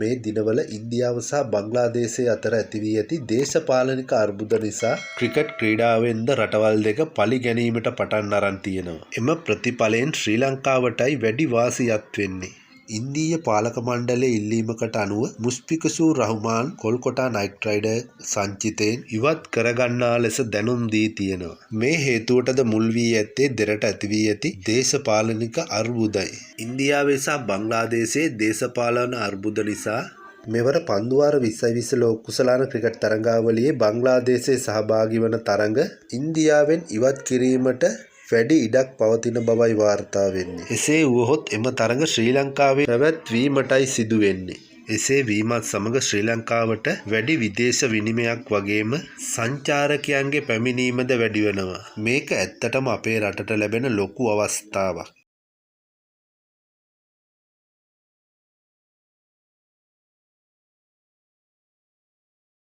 මේ දිනවල ඉන්දියාව සහ බංග්ලාදේශය අතර ඇති වී ඇති දේශපාලනික අර්බුද නිසා ක්‍රිකට් ක්‍රීඩාවෙන්ද රටවල් දෙක පලි ගැනීමට පටන් අරන් තියෙනවා. එම ප්‍රතිඵලයෙන් ශ්‍රී ලංකාවටයි වැඩි වාසියක් වෙන්නේ. ඉන්දීය පාලක මණ්ඩලයේ ඉල්ලීමකට අනුව මුස්ෆිකුසුර් රහ්මාන් කොල්කොටා නයිට් රයිඩර්ස් සංචිතයෙන් ඉවත් කරගන්නා ලෙස දැනුම් දී තියෙනවා. මේ හේතුවටද මුල් වී ඇත්තේ දෙරට ඇති වී ඇති දේශපාලනික අර්බුදයි. ඉන්දියාවේ සහ බංග්ලාදේශයේ දේශපාලන අර්බුද නිසා මෙවර පන්දුවාර 2020 ලෝක කුසලාන ක්‍රිකට් තරඟාවලියේ බංග්ලාදේශයේ සහභාගී වන තරඟ ඉන්දියාවෙන් ඉවත් කිරීමට වැඩි ඉඩක් පවතින බවයි වාර්තා වෙන්නේ. එසේ වුවහොත් එම තරඟ ශ්‍රී ලංකාවේ පැවැත්වීමටයි සිදු වෙන්නේ. එසේ වීමත් සමග ශ්‍රී ලංකාවට වැඩි විදේශ විනිමයක් වගේම සංචාරකයන්ගේ පැමිණීමද වැඩි වෙනවා. මේක ඇත්තටම අපේ රටට ලැබෙන ලොකු අවස්ථාවක්.